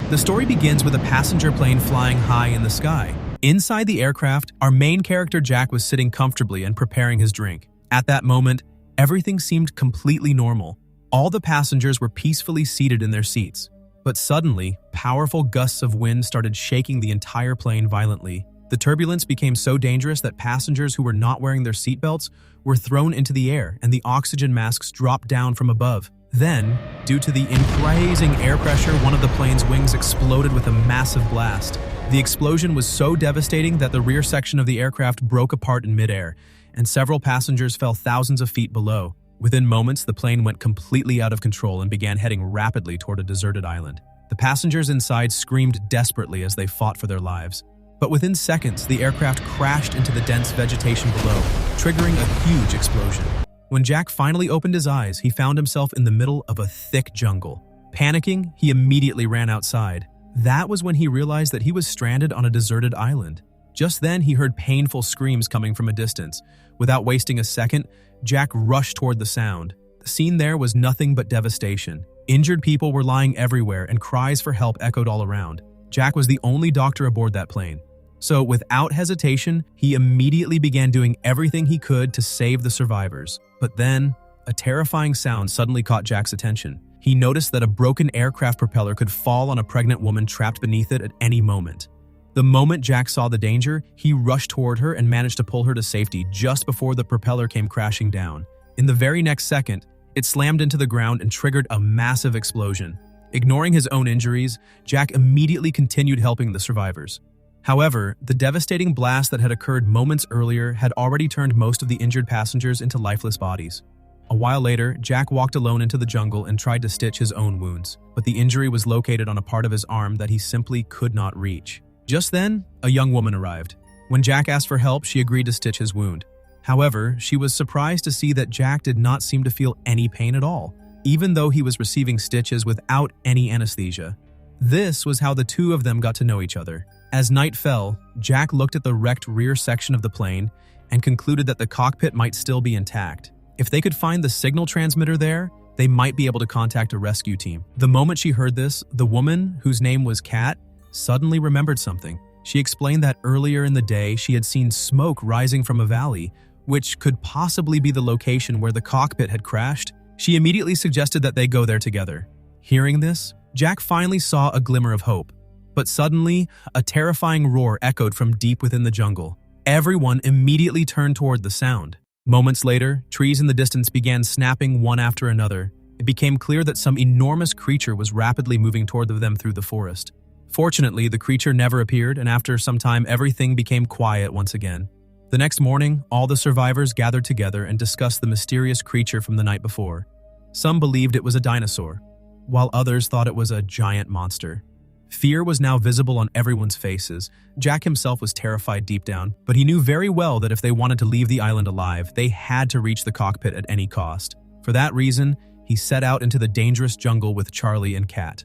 The story begins with a passenger plane flying high in the sky. Inside the aircraft, our main character Jack was sitting comfortably and preparing his drink. At that moment, everything seemed completely normal. All the passengers were peacefully seated in their seats. But suddenly, powerful gusts of wind started shaking the entire plane violently. The turbulence became so dangerous that passengers who were not wearing their seatbelts were thrown into the air and the oxygen masks dropped down from above. Then, due to the increasing air pressure, one of the plane's wings exploded with a massive blast. The explosion was so devastating that the rear section of the aircraft broke apart in midair, and several passengers fell thousands of feet below. Within moments, the plane went completely out of control and began heading rapidly toward a deserted island. The passengers inside screamed desperately as they fought for their lives. But within seconds, the aircraft crashed into the dense vegetation below, triggering a huge explosion. When Jack finally opened his eyes, he found himself in the middle of a thick jungle. Panicking, he immediately ran outside. That was when he realized that he was stranded on a deserted island. Just then, he heard painful screams coming from a distance. Without wasting a second, Jack rushed toward the sound. The scene there was nothing but devastation. Injured people were lying everywhere, and cries for help echoed all around. Jack was the only doctor aboard that plane. So, without hesitation, he immediately began doing everything he could to save the survivors. But then, a terrifying sound suddenly caught Jack's attention. He noticed that a broken aircraft propeller could fall on a pregnant woman trapped beneath it at any moment. The moment Jack saw the danger, he rushed toward her and managed to pull her to safety just before the propeller came crashing down. In the very next second, it slammed into the ground and triggered a massive explosion. Ignoring his own injuries, Jack immediately continued helping the survivors. However, the devastating blast that had occurred moments earlier had already turned most of the injured passengers into lifeless bodies. A while later, Jack walked alone into the jungle and tried to stitch his own wounds, but the injury was located on a part of his arm that he simply could not reach. Just then, a young woman arrived. When Jack asked for help, she agreed to stitch his wound. However, she was surprised to see that Jack did not seem to feel any pain at all, even though he was receiving stitches without any anesthesia. This was how the two of them got to know each other. As night fell, Jack looked at the wrecked rear section of the plane and concluded that the cockpit might still be intact. If they could find the signal transmitter there, they might be able to contact a rescue team. The moment she heard this, the woman, whose name was Kat, suddenly remembered something. She explained that earlier in the day she had seen smoke rising from a valley, which could possibly be the location where the cockpit had crashed. She immediately suggested that they go there together. Hearing this, Jack finally saw a glimmer of hope. But suddenly, a terrifying roar echoed from deep within the jungle. Everyone immediately turned toward the sound. Moments later, trees in the distance began snapping one after another. It became clear that some enormous creature was rapidly moving toward them through the forest. Fortunately, the creature never appeared, and after some time, everything became quiet once again. The next morning, all the survivors gathered together and discussed the mysterious creature from the night before. Some believed it was a dinosaur, while others thought it was a giant monster. Fear was now visible on everyone's faces. Jack himself was terrified deep down, but he knew very well that if they wanted to leave the island alive, they had to reach the cockpit at any cost. For that reason, he set out into the dangerous jungle with Charlie and Kat.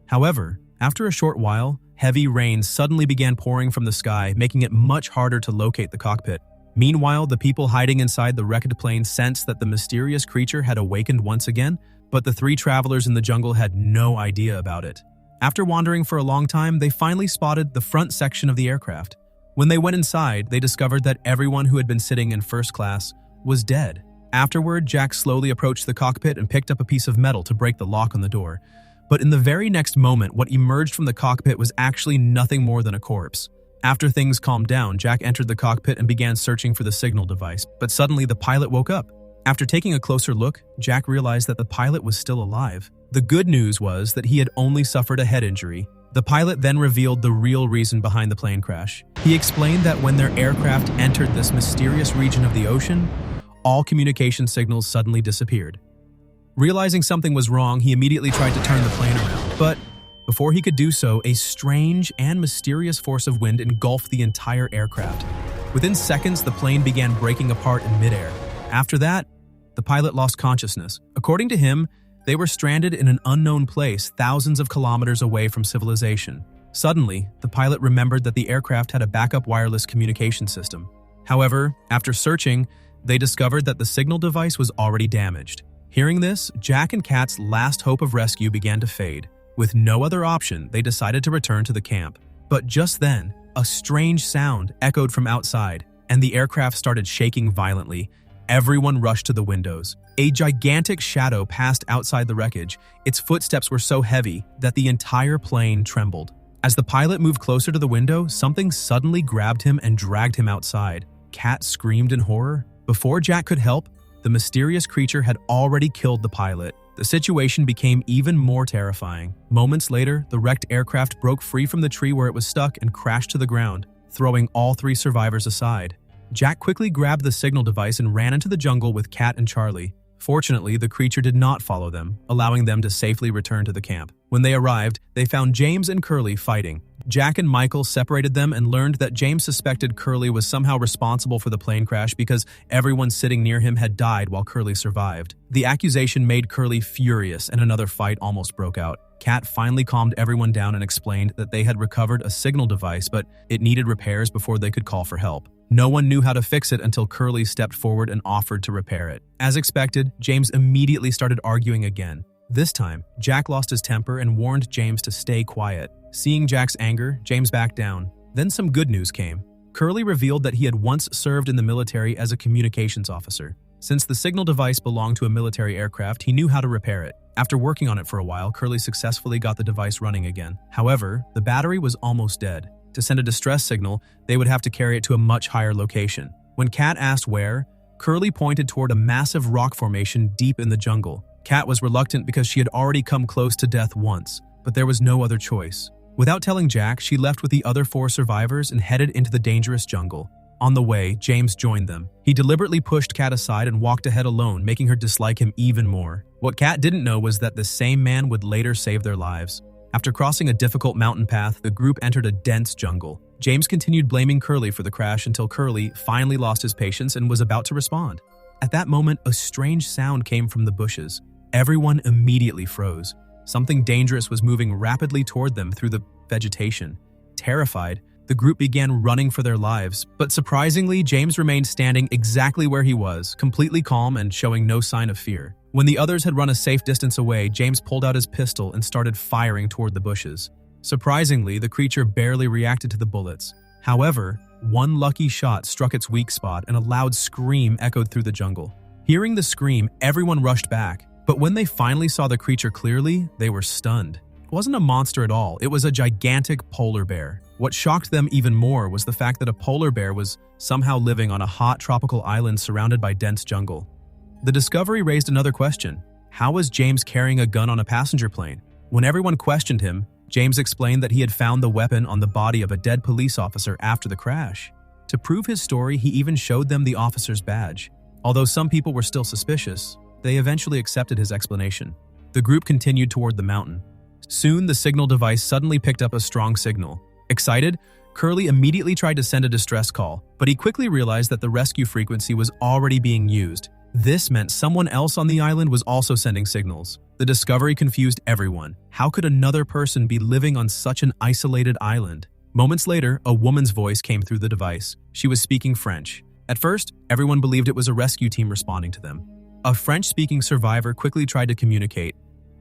However, after a short while, heavy rain suddenly began pouring from the sky, making it much harder to locate the cockpit. Meanwhile, the people hiding inside the wrecked plane sensed that the mysterious creature had awakened once again, but the three travelers in the jungle had no idea about it. After wandering for a long time, they finally spotted the front section of the aircraft. When they went inside, they discovered that everyone who had been sitting in first class was dead. Afterward, Jack slowly approached the cockpit and picked up a piece of metal to break the lock on the door. But in the very next moment, what emerged from the cockpit was actually nothing more than a corpse. After things calmed down, Jack entered the cockpit and began searching for the signal device, but suddenly the pilot woke up. After taking a closer look, Jack realized that the pilot was still alive. The good news was that he had only suffered a head injury. The pilot then revealed the real reason behind the plane crash. He explained that when their aircraft entered this mysterious region of the ocean, all communication signals suddenly disappeared. Realizing something was wrong, he immediately tried to turn the plane around. But before he could do so, a strange and mysterious force of wind engulfed the entire aircraft. Within seconds, the plane began breaking apart in midair. After that, the pilot lost consciousness. According to him, they were stranded in an unknown place thousands of kilometers away from civilization. Suddenly, the pilot remembered that the aircraft had a backup wireless communication system. However, after searching, they discovered that the signal device was already damaged. Hearing this, Jack and Kat's last hope of rescue began to fade. With no other option, they decided to return to the camp. But just then, a strange sound echoed from outside, and the aircraft started shaking violently. Everyone rushed to the windows. A gigantic shadow passed outside the wreckage. Its footsteps were so heavy that the entire plane trembled. As the pilot moved closer to the window, something suddenly grabbed him and dragged him outside. Kat screamed in horror. Before Jack could help, the mysterious creature had already killed the pilot. The situation became even more terrifying. Moments later, the wrecked aircraft broke free from the tree where it was stuck and crashed to the ground, throwing all 3 survivors aside. Jack quickly grabbed the signal device and ran into the jungle with Kat and Charlie. Fortunately, the creature did not follow them, allowing them to safely return to the camp. When they arrived, they found James and Curley fighting. Jack and Michael separated them and learned that James suspected Curley was somehow responsible for the plane crash because everyone sitting near him had died while Curley survived. The accusation made Curley furious and another fight almost broke out. Kat finally calmed everyone down and explained that they had recovered a signal device, but it needed repairs before they could call for help. No one knew how to fix it until Curley stepped forward and offered to repair it. As expected, James immediately started arguing again. This time, Jack lost his temper and warned James to stay quiet. Seeing Jack's anger, James backed down. Then some good news came. Curley revealed that he had once served in the military as a communications officer. Since the signal device belonged to a military aircraft, he knew how to repair it. After working on it for a while, Curley successfully got the device running again. However, the battery was almost dead. To send a distress signal, they would have to carry it to a much higher location. When Kat asked where, Curley pointed toward a massive rock formation deep in the jungle. Kat was reluctant because she had already come close to death once, but there was no other choice. Without telling Jack, she left with the other 4 survivors and headed into the dangerous jungle. On the way, James joined them. He deliberately pushed Kat aside and walked ahead alone, making her dislike him even more. What Kat didn't know was that the same man would later save their lives. After crossing a difficult mountain path, the group entered a dense jungle. James continued blaming Curley for the crash until Curley finally lost his patience and was about to respond. At that moment, a strange sound came from the bushes. Everyone immediately froze. Something dangerous was moving rapidly toward them through the vegetation. Terrified, the group began running for their lives, but surprisingly, James remained standing exactly where he was, completely calm and showing no sign of fear. When the others had run a safe distance away, James pulled out his pistol and started firing toward the bushes. Surprisingly, the creature barely reacted to the bullets. However, one lucky shot struck its weak spot and a loud scream echoed through the jungle. Hearing the scream, everyone rushed back, but when they finally saw the creature clearly, they were stunned. It wasn't a monster at all, it was a gigantic polar bear. What shocked them even more was the fact that a polar bear was somehow living on a hot tropical island surrounded by dense jungle. The discovery raised another question. How was James carrying a gun on a passenger plane? When everyone questioned him, James explained that he had found the weapon on the body of a dead police officer after the crash. To prove his story, he even showed them the officer's badge. Although some people were still suspicious, they eventually accepted his explanation. The group continued toward the mountain. Soon, the signal device suddenly picked up a strong signal. Excited, Curley immediately tried to send a distress call, but he quickly realized that the rescue frequency was already being used. This meant someone else on the island was also sending signals. The discovery confused everyone. How could another person be living on such an isolated island? Moments later, a woman's voice came through the device. She was speaking French. At first, everyone believed it was a rescue team responding to them. A French-speaking survivor quickly tried to communicate.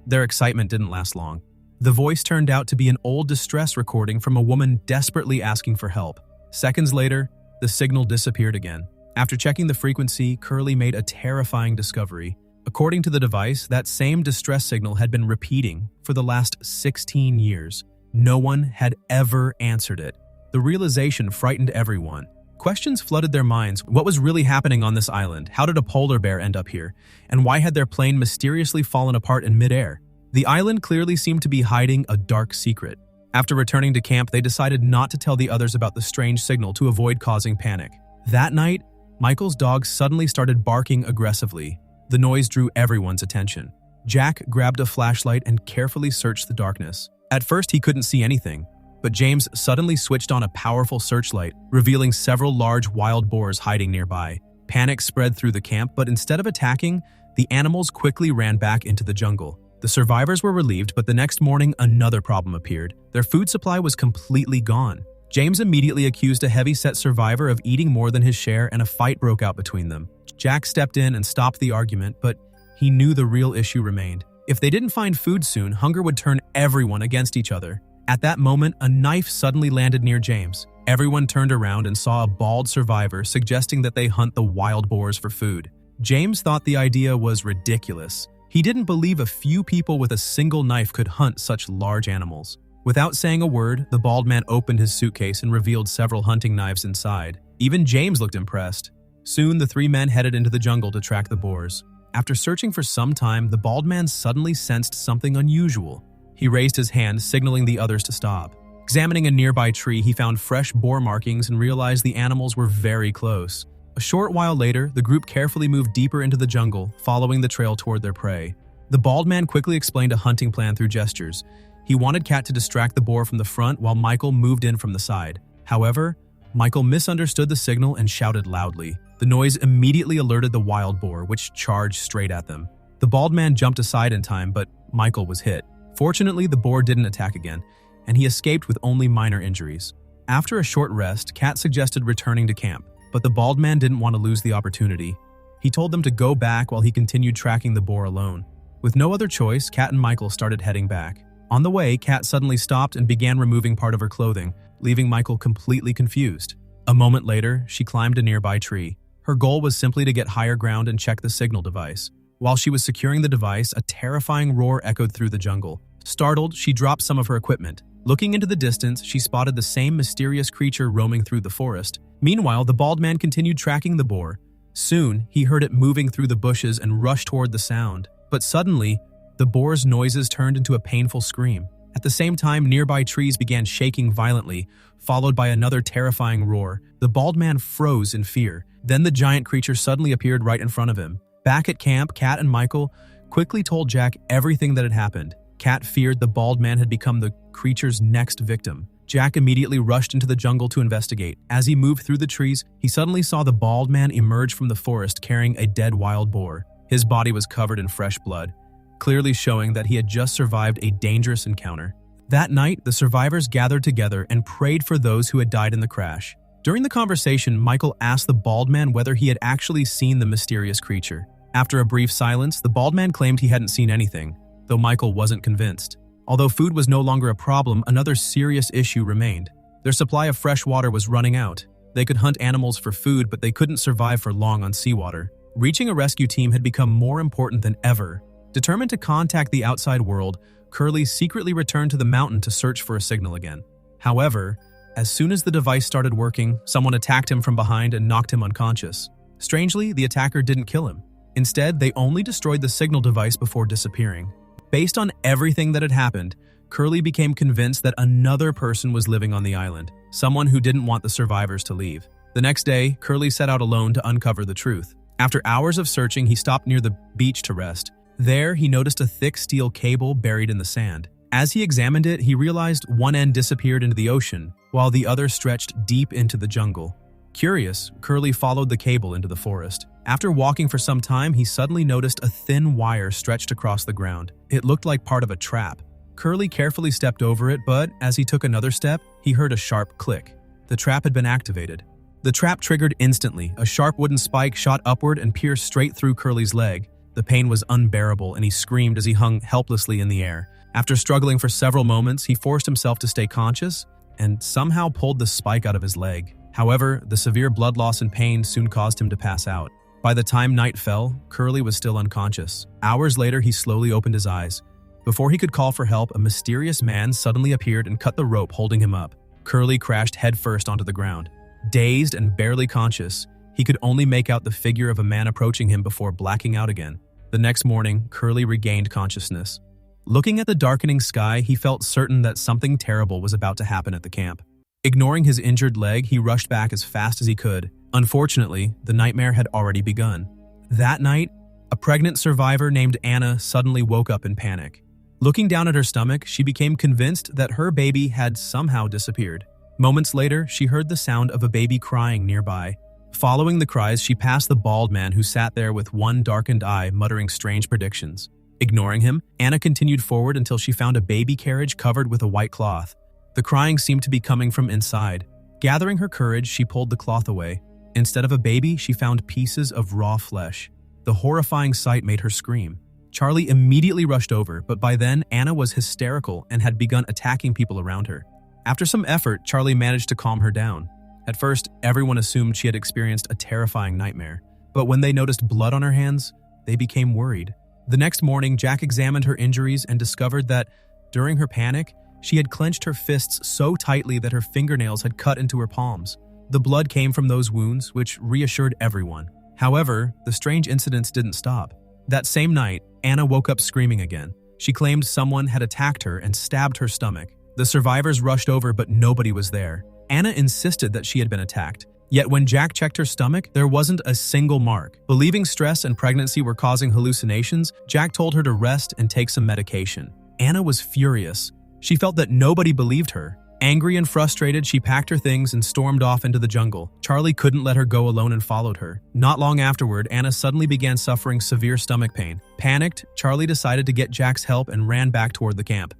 Their excitement didn't last long. The voice turned out to be an old distress recording from a woman desperately asking for help. Seconds later, the signal disappeared again. After checking the frequency, Curley made a terrifying discovery. According to the device, that same distress signal had been repeating for the last 16 years. No one had ever answered it. The realization frightened everyone. Questions flooded their minds. What was really happening on this island? How did a polar bear end up here? And why had their plane mysteriously fallen apart in midair? The island clearly seemed to be hiding a dark secret. After returning to camp, they decided not to tell the others about the strange signal to avoid causing panic. That night, Michael's dog suddenly started barking aggressively. The noise drew everyone's attention. Jack grabbed a flashlight and carefully searched the darkness. At first, he couldn't see anything, but James suddenly switched on a powerful searchlight, revealing several large wild boars hiding nearby. Panic spread through the camp, but instead of attacking, the animals quickly ran back into the jungle. The survivors were relieved, but the next morning, another problem appeared. Their food supply was completely gone. James immediately accused a heavy-set survivor of eating more than his share, and a fight broke out between them. Jack stepped in and stopped the argument, but he knew the real issue remained. If they didn't find food soon, hunger would turn everyone against each other. At that moment, a knife suddenly landed near James. Everyone turned around and saw a bald survivor suggesting that they hunt the wild boars for food. James thought the idea was ridiculous. He didn't believe a few people with a single knife could hunt such large animals. Without saying a word, the bald man opened his suitcase and revealed several hunting knives inside. Even James looked impressed. Soon, the three men headed into the jungle to track the boars. After searching for some time, the bald man suddenly sensed something unusual. He raised his hand, signaling the others to stop. Examining a nearby tree, he found fresh boar markings and realized the animals were very close. A short while later, the group carefully moved deeper into the jungle, following the trail toward their prey. The bald man quickly explained a hunting plan through gestures. He wanted Kat to distract the boar from the front while Michael moved in from the side. However, Michael misunderstood the signal and shouted loudly. The noise immediately alerted the wild boar, which charged straight at them. The bald man jumped aside in time, but Michael was hit. Fortunately, the boar didn't attack again, and he escaped with only minor injuries. After a short rest, Kat suggested returning to camp, but the bald man didn't want to lose the opportunity. He told them to go back while he continued tracking the boar alone. With no other choice, Kat and Michael started heading back. On the way, Kat suddenly stopped and began removing part of her clothing, leaving Michael completely confused. A moment later, she climbed a nearby tree. Her goal was simply to get higher ground and check the signal device. While she was securing the device, a terrifying roar echoed through the jungle. Startled, she dropped some of her equipment. Looking into the distance, she spotted the same mysterious creature roaming through the forest. Meanwhile, the bald man continued tracking the boar. Soon, he heard it moving through the bushes and rushed toward the sound. But suddenly, the boar's noises turned into a painful scream. At the same time, nearby trees began shaking violently, followed by another terrifying roar. The bald man froze in fear. Then the giant creature suddenly appeared right in front of him. Back at camp, Kat and Michael quickly told Jack everything that had happened. Kat feared the bald man had become the creature's next victim. Jack immediately rushed into the jungle to investigate. As he moved through the trees, he suddenly saw the bald man emerge from the forest carrying a dead wild boar. His body was covered in fresh blood, clearly showing that he had just survived a dangerous encounter. That night, the survivors gathered together and prayed for those who had died in the crash. During the conversation, Michael asked the bald man whether he had actually seen the mysterious creature. After a brief silence, the bald man claimed he hadn't seen anything, though Michael wasn't convinced. Although food was no longer a problem, another serious issue remained. Their supply of fresh water was running out. They could hunt animals for food, but they couldn't survive for long on seawater. Reaching a rescue team had become more important than ever. Determined to contact the outside world, Curley secretly returned to the mountain to search for a signal again. However, as soon as the device started working, someone attacked him from behind and knocked him unconscious. Strangely, the attacker didn't kill him. Instead, they only destroyed the signal device before disappearing. Based on everything that had happened, Curley became convinced that another person was living on the island, someone who didn't want the survivors to leave. The next day, Curley set out alone to uncover the truth. After hours of searching, he stopped near the beach to rest. There, he noticed a thick steel cable buried in the sand. As he examined it, he realized one end disappeared into the ocean, while the other stretched deep into the jungle. Curious, Curley followed the cable into the forest. After walking for some time, he suddenly noticed a thin wire stretched across the ground. It looked like part of a trap. Curley carefully stepped over it, but as he took another step, he heard a sharp click. The trap had been activated. The trap triggered instantly. A sharp wooden spike shot upward and pierced straight through Curley's leg. The pain was unbearable, and he screamed as he hung helplessly in the air. After struggling for several moments, he forced himself to stay conscious and somehow pulled the spike out of his leg. However, the severe blood loss and pain soon caused him to pass out. By the time night fell, Curley was still unconscious. Hours later, he slowly opened his eyes. Before he could call for help, a mysterious man suddenly appeared and cut the rope holding him up. Curley crashed headfirst onto the ground. Dazed and barely conscious, he could only make out the figure of a man approaching him before blacking out again. The next morning, Curley regained consciousness. Looking at the darkening sky, he felt certain that something terrible was about to happen at the camp. Ignoring his injured leg, he rushed back as fast as he could. Unfortunately, the nightmare had already begun. That night, a pregnant survivor named Anna suddenly woke up in panic. Looking down at her stomach, she became convinced that her baby had somehow disappeared. Moments later, she heard the sound of a baby crying nearby. Following the cries, she passed the bald man who sat there with one darkened eye, muttering strange predictions. Ignoring him, Anna continued forward until she found a baby carriage covered with a white cloth. The crying seemed to be coming from inside. Gathering her courage, she pulled the cloth away. Instead of a baby, she found pieces of raw flesh. The horrifying sight made her scream. Charlie immediately rushed over, but by then, Anna was hysterical and had begun attacking people around her. After some effort, Charlie managed to calm her down. At first, everyone assumed she had experienced a terrifying nightmare, but when they noticed blood on her hands, they became worried. The next morning, Jack examined her injuries and discovered that, during her panic, she had clenched her fists so tightly that her fingernails had cut into her palms. The blood came from those wounds, which reassured everyone. However, the strange incidents didn't stop. That same night, Anna woke up screaming again. She claimed someone had attacked her and stabbed her stomach. The survivors rushed over, but nobody was there. Anna insisted that she had been attacked. Yet when Jack checked her stomach, there wasn't a single mark. Believing stress and pregnancy were causing hallucinations, Jack told her to rest and take some medication. Anna was furious. She felt that nobody believed her. Angry and frustrated, she packed her things and stormed off into the jungle. Charlie couldn't let her go alone and followed her. Not long afterward, Anna suddenly began suffering severe stomach pain. Panicked, Charlie decided to get Jack's help and ran back toward the camp.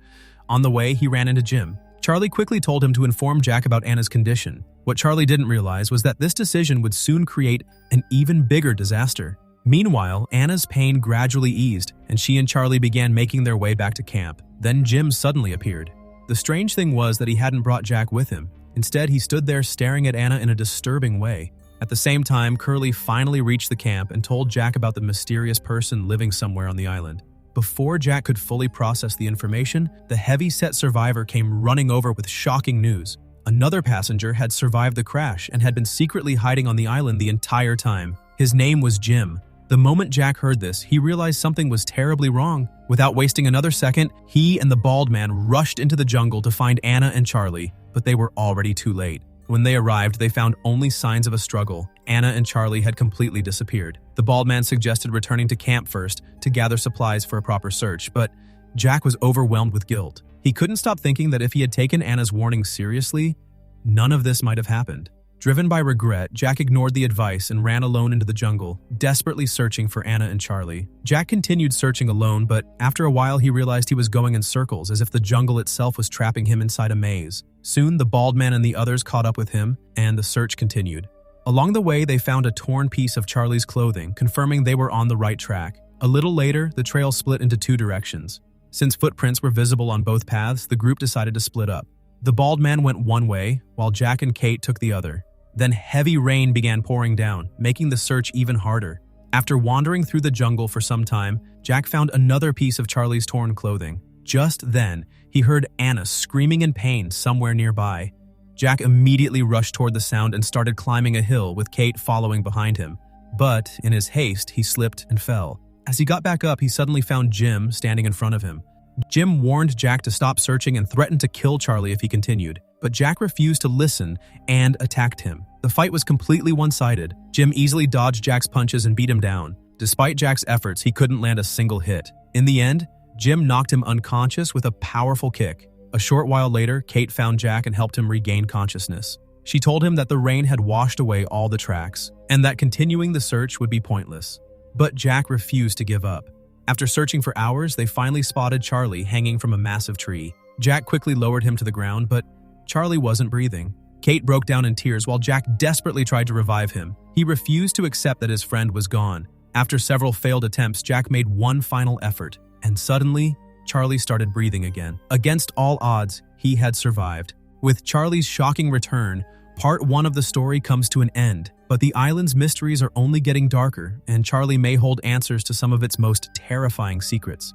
On the way, he ran into Jim. Charlie quickly told him to inform Jack about Anna's condition. What Charlie didn't realize was that this decision would soon create an even bigger disaster. Meanwhile, Anna's pain gradually eased, and she and Charlie began making their way back to camp. Then Jim suddenly appeared. The strange thing was that he hadn't brought Jack with him. Instead, he stood there staring at Anna in a disturbing way. At the same time, Curley finally reached the camp and told Jack about the mysterious person living somewhere on the island. Before Jack could fully process the information, the heavy-set survivor came running over with shocking news. Another passenger had survived the crash and had been secretly hiding on the island the entire time. His name was Jim. The moment Jack heard this, he realized something was terribly wrong. Without wasting another second, he and the bald man rushed into the jungle to find Anna and Charlie, but they were already too late. When they arrived, they found only signs of a struggle. Anna and Charlie had completely disappeared. The bald man suggested returning to camp first to gather supplies for a proper search, but Jack was overwhelmed with guilt. He couldn't stop thinking that if he had taken Anna's warning seriously, none of this might have happened. Driven by regret, Jack ignored the advice and ran alone into the jungle, desperately searching for Anna and Charlie. Jack continued searching alone, but after a while he realized he was going in circles, as if the jungle itself was trapping him inside a maze. Soon, the bald man and the others caught up with him, and the search continued. Along the way, they found a torn piece of Charlie's clothing, confirming they were on the right track. A little later, the trail split into two directions. Since footprints were visible on both paths, the group decided to split up. The bald man went one way, while Jack and Kate took the other. Then heavy rain began pouring down, making the search even harder. After wandering through the jungle for some time, Jack found another piece of Charlie's torn clothing. Just then, he heard Anna screaming in pain somewhere nearby. Jack immediately rushed toward the sound and started climbing a hill with Kate following behind him. But, in his haste, he slipped and fell. As he got back up, he suddenly found Jim standing in front of him. Jim warned Jack to stop searching and threatened to kill Charlie if he continued. But Jack refused to listen and attacked him. The fight was completely one-sided. Jim easily dodged Jack's punches and beat him down. Despite Jack's efforts, he couldn't land a single hit. In the end, Jim knocked him unconscious with a powerful kick. A short while later, Kate found Jack and helped him regain consciousness. She told him that the rain had washed away all the tracks, and that continuing the search would be pointless. But Jack refused to give up. After searching for hours, they finally spotted Charlie hanging from a massive tree. Jack quickly lowered him to the ground, but Charlie wasn't breathing. Kate broke down in tears while Jack desperately tried to revive him. He refused to accept that his friend was gone. After several failed attempts, Jack made one final effort, and suddenly, Charlie started breathing again. Against all odds, he had survived. With Charlie's shocking return, part 1 of the story comes to an end, but the island's mysteries are only getting darker, and Charlie may hold answers to some of its most terrifying secrets.